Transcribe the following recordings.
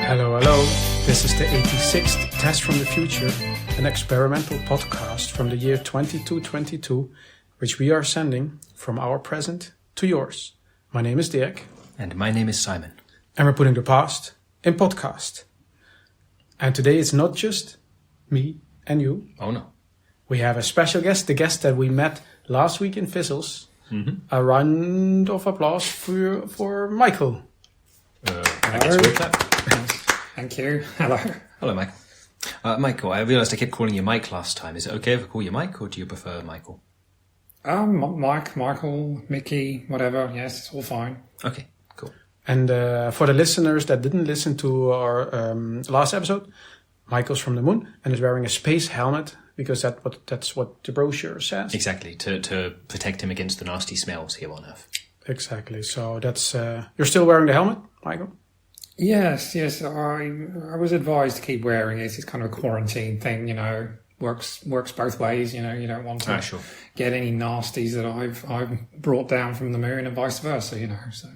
Hello, hello. This is the 86th Test from the Future, an experimental podcast from the year 2222, which we are sending from our present to yours. My name is Dirk. And my name is Simon. And we're putting the past in podcast. And today it's not just me and you. Oh no. We have a special guest, the guest that we met last week in Fizzles. Mm-hmm. A round of applause for Michael. I guess we'll clap. Thank you. Hello. Hello, Michael. Michael, I realised I kept calling you Mike last time. Is it okay if I call you Mike, or do you prefer Michael? Mike, Michael, Mickey, whatever. Yes, it's all fine. Okay, cool. And for the listeners that didn't listen to our last episode, Michael's from the moon and is wearing a space helmet because that's what the brochure says. Exactly, to protect him against the nasty smells here on Earth. Exactly. So that's you're still wearing the helmet, Michael? Yes. I was advised to keep wearing it. It's kind of a quarantine thing, you know. Works both ways, you know. You don't want to get any nasties that I've brought down from the moon and vice versa, you know. So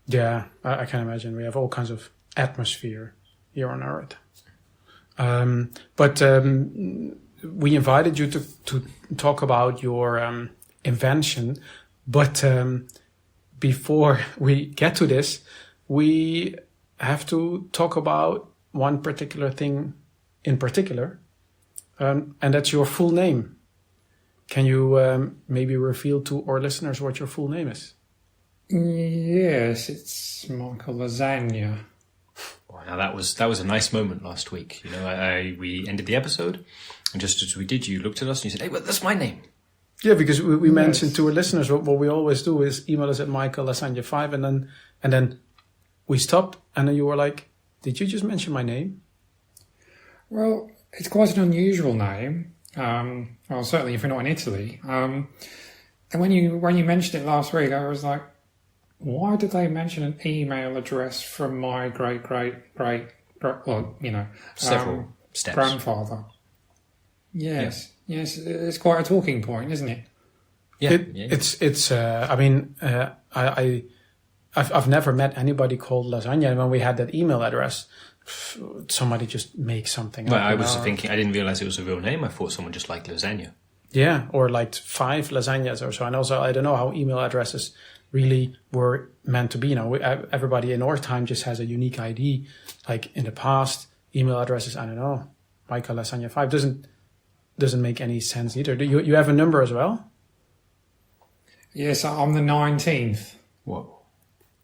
yeah, I can imagine. We have all kinds of atmosphere here on Earth. But we invited you to talk about your invention. But before we get to this, we have to talk about one particular thing in particular, and that's your full name. Can you maybe reveal to our listeners what your full name is? Yes, it's Michael Lasagna. Well, now that was a nice moment last week. You know, we ended the episode, and just as we did, you looked at us and you said, "Hey, well, that's my name." Yeah, because we mentioned to our listeners what we always do is email us at michaellasagna5, and then we stopped, and then you were like, "Did you just mention my name?" Well, it's quite an unusual name. Well, certainly if you're not in Italy. And when you mentioned it last week, I was like, why did they mention an email address from my great Several steps. grandfather? Yes, it's quite a talking point, isn't it? Yeah, It's. I mean, I've never met anybody called Lasagna. And when we had that email address, somebody just makes something up. Well, I was thinking, I didn't realize it was a real name. I thought someone just liked lasagna. Yeah, or like 5 lasagnas or so. And also, I don't know how email addresses really were meant to be. You know, everybody in our time just has a unique ID. Like in the past, email addresses, I don't know, Michael Lasagna 5 doesn't make any sense either. Do you have a number as well? Yes, I'm the 19th. Whoa.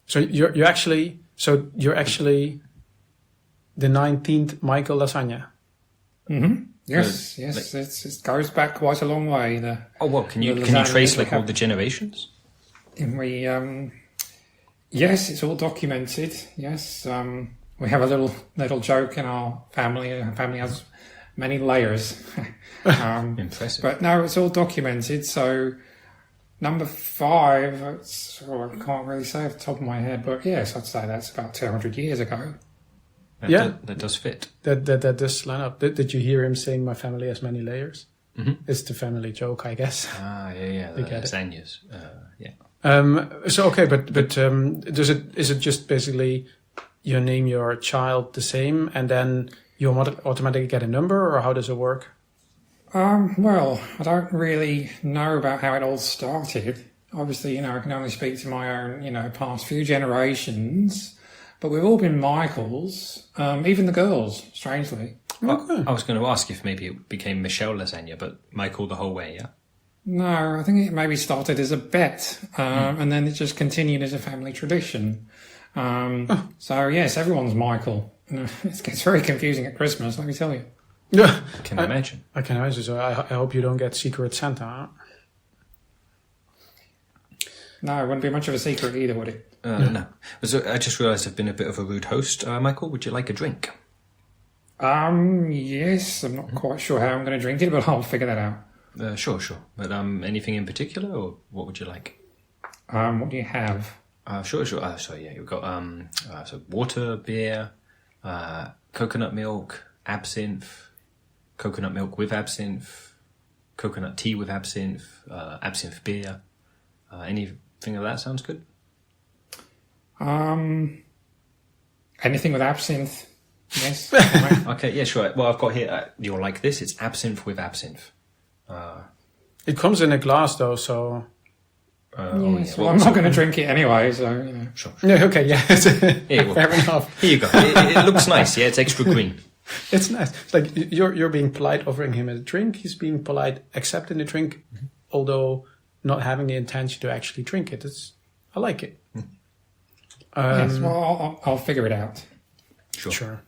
So you're actually the 19th Michael Lasagna. Mm-hmm. Yes. It goes back quite a long way. Can you trace like all the generations? Yes, it's all documented. Yes, we have a little joke in our family. Our family has many layers. Impressive. But no, it's all documented. So number 5, I can't really say off the top of my head, but yes, I'd say that's about 200 years ago. That does fit. That does line up. Did you hear him saying my family has many layers? Mm-hmm. It's the family joke, I guess. Yeah. The lasagnas. Yeah. So okay, but is it just basically you name your child the same and then you automatically get a number, or how does it work? Well, I don't really know about how it all started. Obviously, I can only speak to my own, past few generations. But we've all been Michaels, even the girls, strangely. Okay. I was going to ask if maybe it became Michelle Lasagna, but Michael the whole way, yeah? No, I think it maybe started as a bet, and then it just continued as a family tradition. So, yes, everyone's Michael. It gets very confusing at Christmas, let me tell you. Yeah, I can imagine. I can imagine. So I hope you don't get Secret Santa. Huh? No, it wouldn't be much of a secret either, would it? No. So I just realised I've been a bit of a rude host. Michael, would you like a drink? Yes. I'm not quite sure how I'm going to drink it, but I'll figure that out. Sure. But anything in particular, or what would you like? What do you have? Sure. You've got so water, beer, coconut milk, absinthe, coconut milk with absinthe, coconut tea with absinthe, absinthe beer. Anything of that sounds good? Anything with absinthe Yes. Right. Okay, yeah, sure. Well, I've got here, you'll like this. It's absinthe with absinthe. It comes in a glass though, so... Yes, well, I'm not going to drink it anyway, so, you know. Sure. Yeah, okay, yeah. Here, Fair enough. Here you go. It looks nice, yeah? It's extra green. It's nice. It's like you're being polite offering him a drink. He's being polite accepting the drink, although not having the intention to actually drink it. I like it. Yes, well, I'll figure it out. Sure.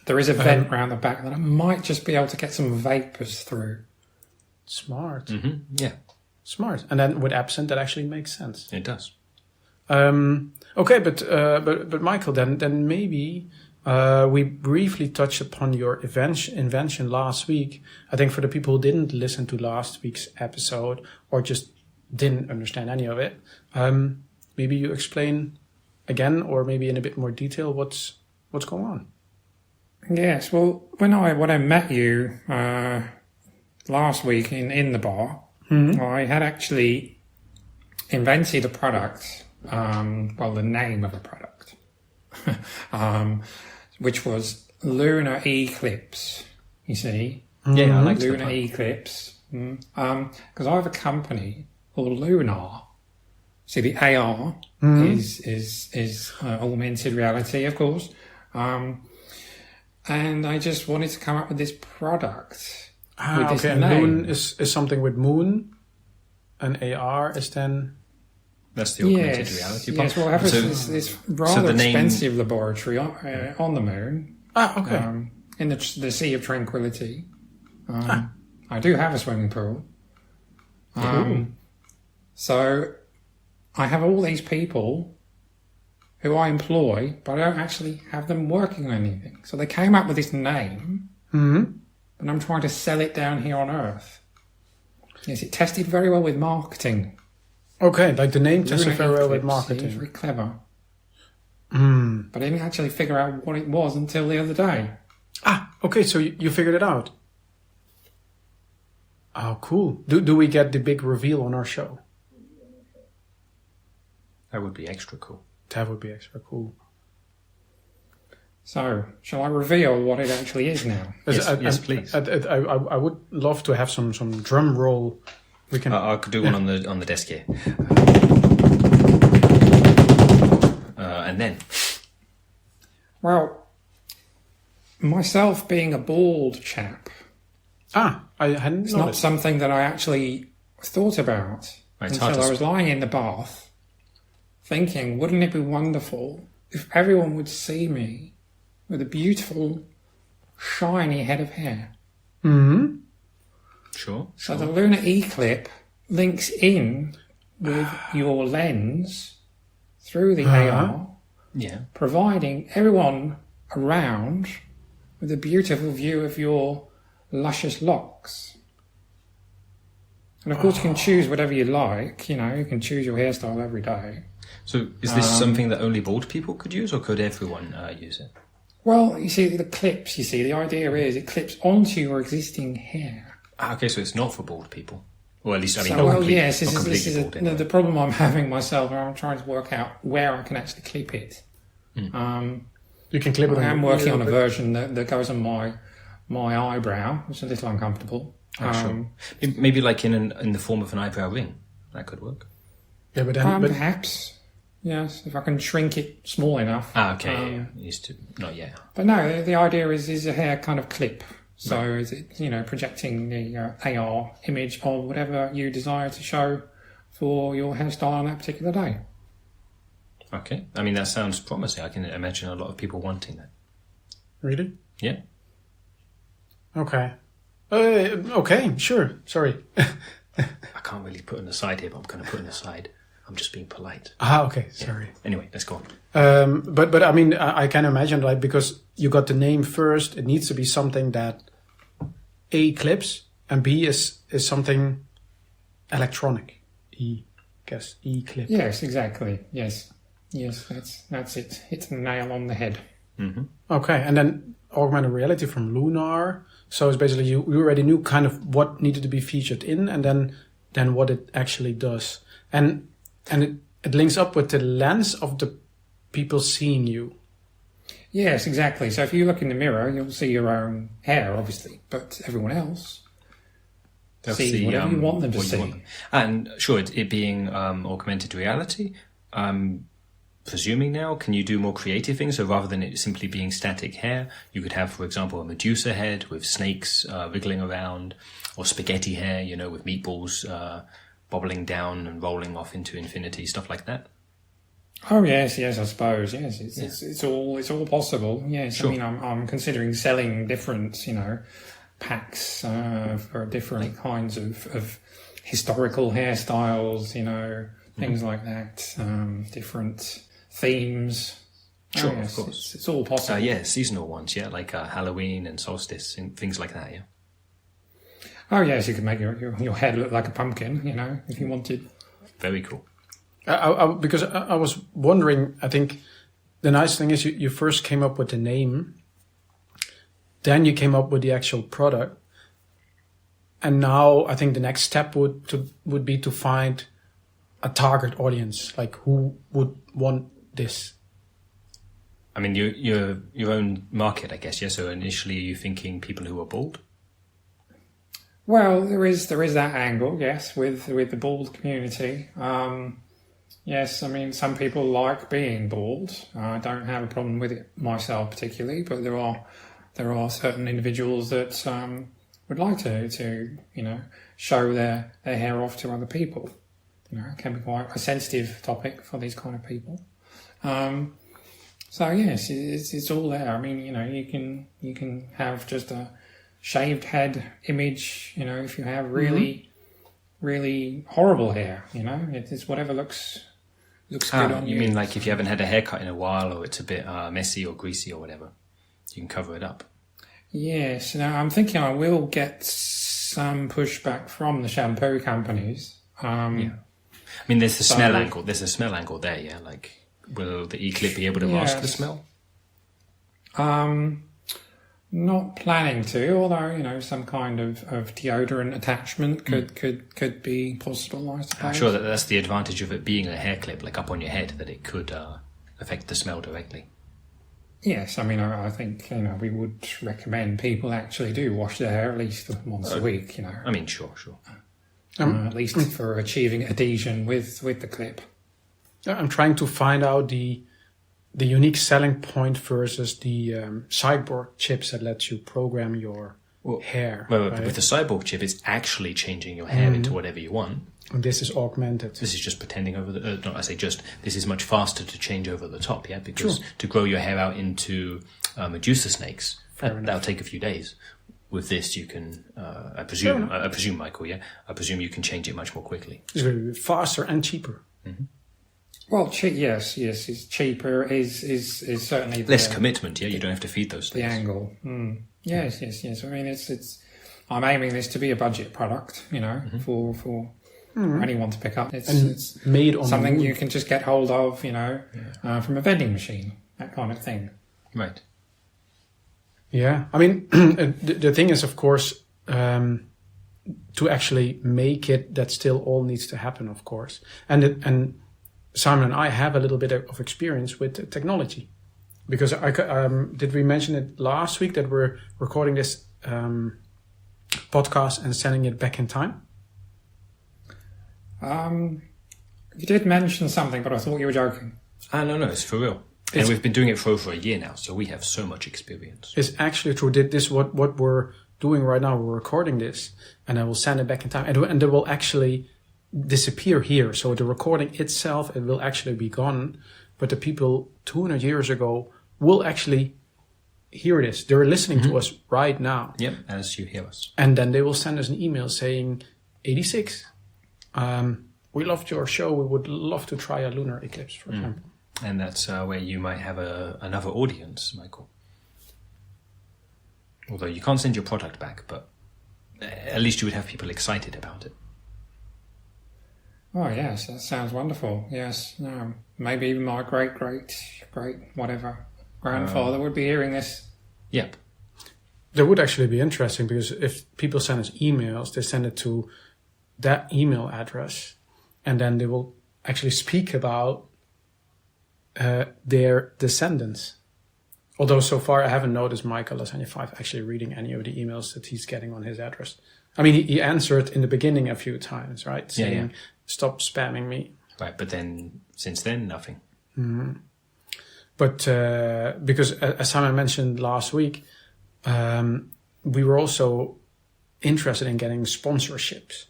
There is a vent round the back that I might just be able to get some vapors through. Smart. Mm-hmm. Yeah, Smart. And then with absinthe, that actually makes sense. it does. Okay, but Michael, then maybe we briefly touched upon your invention last week. I think for the people who didn't listen to last week's episode or just didn't understand any of it, maybe you explain again, or maybe in a bit more detail, what's going on. Yes, well, when I met you last week in the bar, I had actually invented a product, the name of a product, which was Lunar Eclipse, you see. Yeah, I like Lunar Eclipse. Because I have a company called Lunar. See, the AR is augmented reality, of course. And I just wanted to come up with this product. With this And name. moon is something with moon, and AR is then... That's the augmented reality part. Yes, well, I have this rather expensive laboratory on the moon. Okay. In the Sea of Tranquility. I do have a swimming pool. So I have all these people who I employ, but I don't actually have them working on anything. So they came up with this name, and I'm trying to sell it down here on Earth. Yes, it tested very well with marketing. Okay, like the name tested Lunar very well with Eclipse, marketing. It's very clever. But I didn't actually figure out what it was until the other day. Okay, so you figured it out. Oh, cool. Do we get the big reveal on our show? That would be extra cool. That would be extra cool. So, shall I reveal what it actually is now? Yes, please. I would love to have some drum roll. We can. I could do one on the desk here. And then. Well, myself being a bald chap, I hadn't it's not noticed. something that I actually thought about It's hard until to I was lying in the bath, thinking, wouldn't it be wonderful if everyone would see me with a beautiful, shiny head of hair? Sure. So the lunar eclipse links in with your lens through the AR, Yeah. providing everyone around with a beautiful view of your luscious locks. And of course you can choose whatever you like, you know, you can choose your hairstyle every day. So is this something that only bald people could use, or could everyone use it? Well, you see, the idea is it clips onto your existing hair. Okay, so it's not for bald people. Or at least, I mean, So, not well, complete- yes, not this completely is bald anyway. the problem I'm having myself, I'm trying to work out where I can actually clip it. You can clip it on I am your working ear, on a but- version that goes on my eyebrow, which is a little uncomfortable. Sure. Maybe like in the form of an eyebrow ring. That could work. Yeah, but then Perhaps, yes, if I can shrink it small enough. Okay, yeah. Used to, not yet. But no, the idea is a hair kind of clip. So is it, you know, projecting the AR image of whatever you desire to show for your hairstyle on that particular day. Okay. I mean, that sounds promising. I can imagine a lot of people wanting that. Really? Yeah. Okay. Okay, sure. Sorry. I can't really put an aside here, but I'm going to put an aside. I'm just being polite. Okay, sorry. Anyway, let's go on. But I mean, I can imagine, like, because you got the name first, it needs to be something that A, clips, and B is something electronic. E-clip. Yes, exactly. Yes, that's it. Hit the nail on the head. Mm-hmm. Okay, and then augmented reality from Lunar. So it's basically you already knew kind of what needed to be featured in, and then what it actually does, and it links up with the lens of the people seeing you. Yes, exactly. So if you look in the mirror, you'll see your own hair, obviously, but everyone else They'll see whatever you want them to what you see. want them. And sure, it being augmented reality, presuming now, can you do more creative things? So rather than it simply being static hair, you could have, for example, a Medusa head with snakes wriggling around, or spaghetti hair, with meatballs bobbling down and rolling off into infinity, stuff like that. Oh yes, I suppose yes. It's all possible. Yes, Sure. I mean I'm considering selling different packs for different kinds of historical hairstyles, things like that, different themes. Sure, yes, of course. It's all possible. Yeah, seasonal ones, like Halloween and solstice and things like that, yeah. Oh yes, you could make your head look like a pumpkin, if you wanted. Very cool. Because I was wondering, I think the nice thing is you first came up with the name, then you came up with the actual product, and now I think the next step would be to find a target audience, like who would want this. I mean, your own market, I guess, yeah. So initially, you're thinking people who are bald. Well, there is that angle, yes, with the bald community. Yes, I mean, some people like being bald. I don't have a problem with it myself particularly, but there are certain individuals that would like to show their hair off to other people. It can be quite a sensitive topic for these kind of people. So yes, it's all there. I mean, you can have just a shaved head image. If you have really, really horrible hair, it's whatever looks good on you. You mean like if you haven't had a haircut in a while, or it's a bit messy or greasy or whatever, you can cover it up. Yes. Now I'm thinking I will get some pushback from the shampoo companies. I mean, there's the smell angle. There's a smell angle there, yeah. Like, will the e-clip be able to mask the smell? Not planning to, although some kind of deodorant attachment could be possible, I suppose. I'm sure that's the advantage of it being a hair clip, like up on your head, that it could affect the smell directly. Yes, I mean, I think we would recommend people actually do wash their hair at least once a week. I mean, sure. At least for achieving adhesion with the clip. I'm trying to find out the unique selling point versus the cyborg chips that lets you program your hair. Well, right? with the cyborg chip, it's actually changing your hair into whatever you want. And this is augmented. This is just pretending over the... this is much faster to change over the top, yeah? Because to grow your hair out into Medusa snakes, that'll take a few days. With this, you can, I presume, Michael, yeah? I presume you can change it much more quickly. It's going to be faster and cheaper. Mm-hmm. Well, yes, it's cheaper, is certainly... Less commitment, yeah? You don't have to feed those things. The angle. Yes. I mean, it's... I'm aiming this to be a budget product, for anyone to pick up. It's made on something you can just get hold of, from a vending machine, that kind of thing. Right. Yeah, I mean, the thing is, of course, to actually make it, that still all needs to happen, of course. And Simon and I have a little bit of experience with technology, because did we mention it last week that we're recording this podcast and sending it back in time? You did mention something, but I thought you were joking. No, it's for real. And we've been doing it for over a year now, so we have so much experience. It's actually true. What we're doing right now, we're recording this, and I will send it back in time, and it will actually disappear here. So the recording itself, it will actually be gone, but the people 200 years ago will actually hear this. They're listening to us right now. Yep, as you hear us. And then they will send us an email saying, 86, we loved your show. We would love to try a lunar eclipse, for example. And that's where you might have another audience, Michael. Although you can't send your product back, but at least you would have people excited about it. Oh, yes, that sounds wonderful. Yes, maybe even my great whatever grandfather would be hearing this. Yep. That would actually be interesting, because if people send us emails, they send it to that email address, and then they will actually speak about their descendants Although so far I haven't noticed Michael Lasagna 5 actually reading any of the emails that he's getting on his address. I mean, he answered in the beginning a few times, right? Saying, stop spamming me. Right, but then since then, nothing. Mm-hmm. But because, as Simon mentioned last week, we were also interested in getting sponsorships.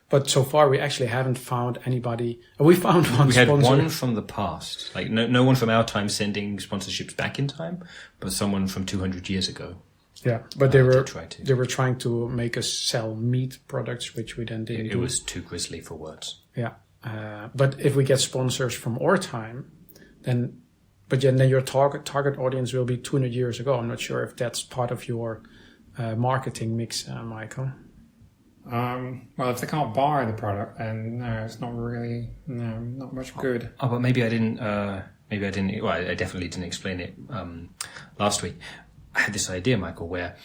But so far, we actually haven't found anybody. We found one We had sponsor. one from the past. Like, no one from our time sending sponsorships back in time, but someone from 200 years ago. Yeah, but they were trying to make us sell meat products, which we then didn't do. It was too grisly for words. Yeah. But if we get sponsors from our time, then your target audience will be 200 years ago. I'm not sure if that's part of your marketing mix, Michael. Well, if they can't buy the product, then no, it's not really, not much good. Oh, but maybe I didn't. Well, I definitely didn't explain it last week. I had this idea, Michael, where,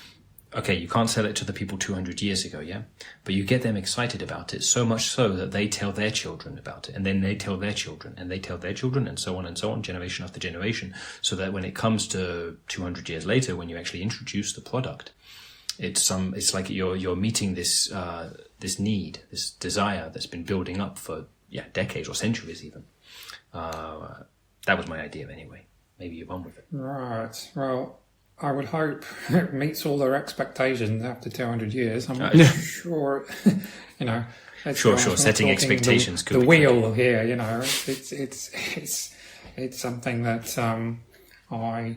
okay, you can't sell it to the people 200 years ago, yeah? But you get them excited about it, so much so that they tell their children about it, and then they tell their children, and they tell their children, and so on, generation after generation, so that when it comes to 200 years later, when you actually introduce the product, it's like you're meeting this need, this desire that's been building up for decades or centuries even. That was my idea anyway. Maybe you run with it. Right. Well, I would hope it meets all their expectations after 200 years. I'm not sure, you know. Sure. Setting expectations could the be wheel tricky. here, you know. It's something that I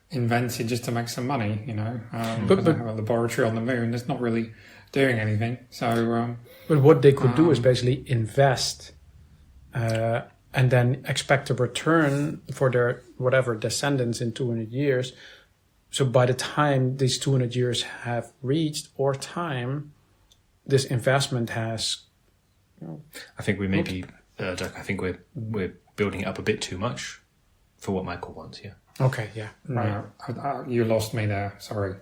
invented just to make some money, you know. But I have a laboratory on the moon that's not really doing anything. So, but what they could do is basically invest, and then expect a return for their whatever descendants in 200 years. So by the time these 200 years have reached our time, this investment has. I think we may be, Dirk, I think we're building it up a bit too much for what Michael wants. Yeah. Okay. Yeah. Right. You lost me there. Sorry.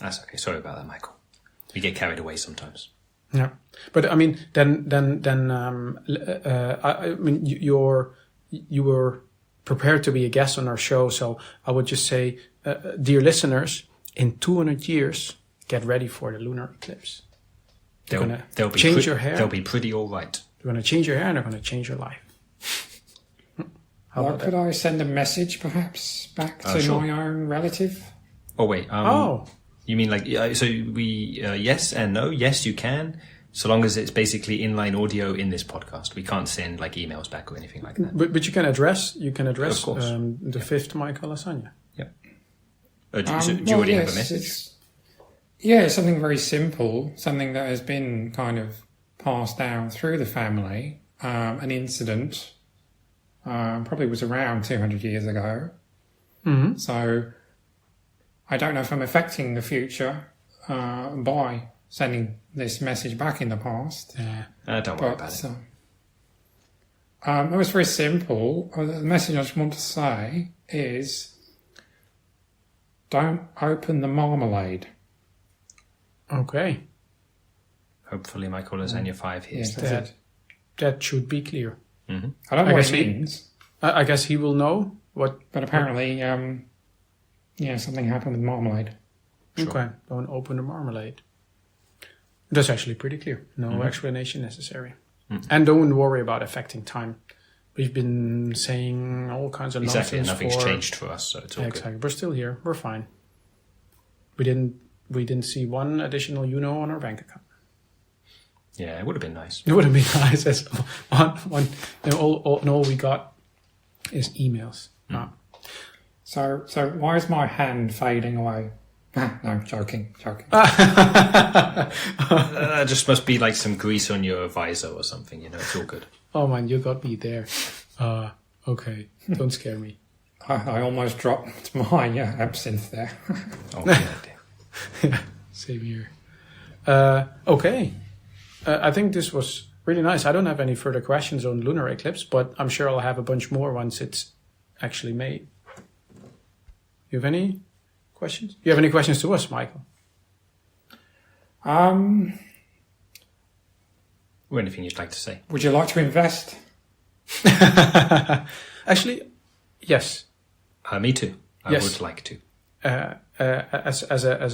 That's okay. Sorry about that, Michael. We get carried away sometimes. Yeah, but I mean, then, I mean, you were prepared to be a guest on our show, so I would just say, dear listeners, in 200 years, get ready for the lunar eclipse. They're going to change your hair. They'll be pretty all right. They're going to change your hair and they're going to change your life. Could I send a message, perhaps, back to my own relative? Oh, wait. You mean like, so we, yes and no? Yes, you can, so long as it's basically inline audio in this podcast. We can't send like emails back or anything like that. But you can address Of course. the fifth Michael Lasagna. Yep. Do you already have a message? It's something very simple, something that has been kind of passed down through the family. An incident probably was around 200 years ago. Mm-hmm. So I don't know if I'm affecting the future by sending this message back in the past. Don't worry about it. It was very simple. The message I just want to say is, don't open the marmalade. Okay. Hopefully Michael Lasagna 5 hears Yes, that's it. That should be clear. Mm-hmm. I don't know what it means. I guess he will know what. But apparently, something happened with marmalade. Sure. Okay, don't open the marmalade. That's actually pretty clear. No explanation necessary. Mm. And don't worry about affecting time. We've been saying all kinds of nonsense. Exactly, nothing's changed for us, so it's all exactly. good. We're still here. We're fine. We didn't see one additional on our bank account. Yeah, it would have been nice. It would have been nice as one. And all we got is emails. Mm. So why is my hand fading away? No, joking. Just must be like some grease on your visor or something, it's all good. Oh man, you got me there. Okay, don't scare me. I almost dropped my absinthe there. Oh, yeah. Same here. Okay. I think this was really nice. I don't have any further questions on lunar eclipse, but I'm sure I'll have a bunch more once it's actually made. You have any questions? You have any questions to us, Michael? Or anything you'd like to say? Would you like to invest? Actually, yes. Me too. I Yes. would like to. As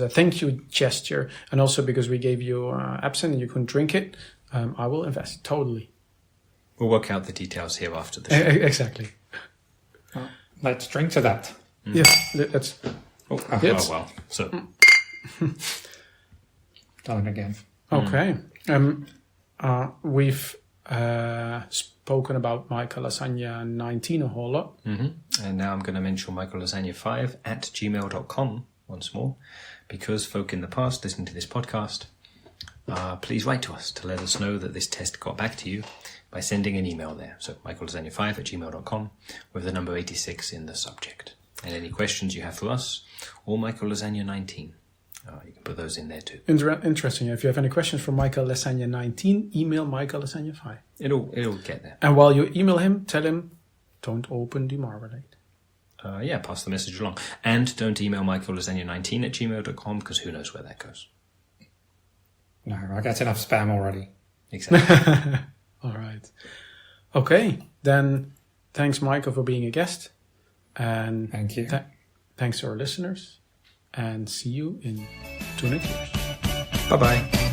a thank you gesture, and also because we gave you absinthe and you couldn't drink it, I will invest totally. We'll work out the details here after the show. Exactly. Well, let's drink to that. Yeah, that's yes. well. So Done again. Okay. We've spoken about Michael Lasagna 19 a whole lot. And now I'm going to mention michaellasagna5 at gmail.com once more, because folk in the past listening to this podcast, please write to us to let us know that this test got back to you by sending an email there. So michaellasagna5 at gmail.com with the number 86 in the subject. And any questions you have for us, or Michael Lasagna 19. You can put those in there too. Interesting. If you have any questions for Michael Lasagna 19, email Michael Lasagna 5. It'll get there. And while you email him, tell him, don't open the marmalade. Pass the message along. And don't email michaellasagna19 at gmail.com, because who knows where that goes. No, I get enough spam already. Exactly. All right. Okay. Then thanks, Michael, for being a guest. And Thank you. Thanks to our listeners. And see you in 2 next years. Bye-bye.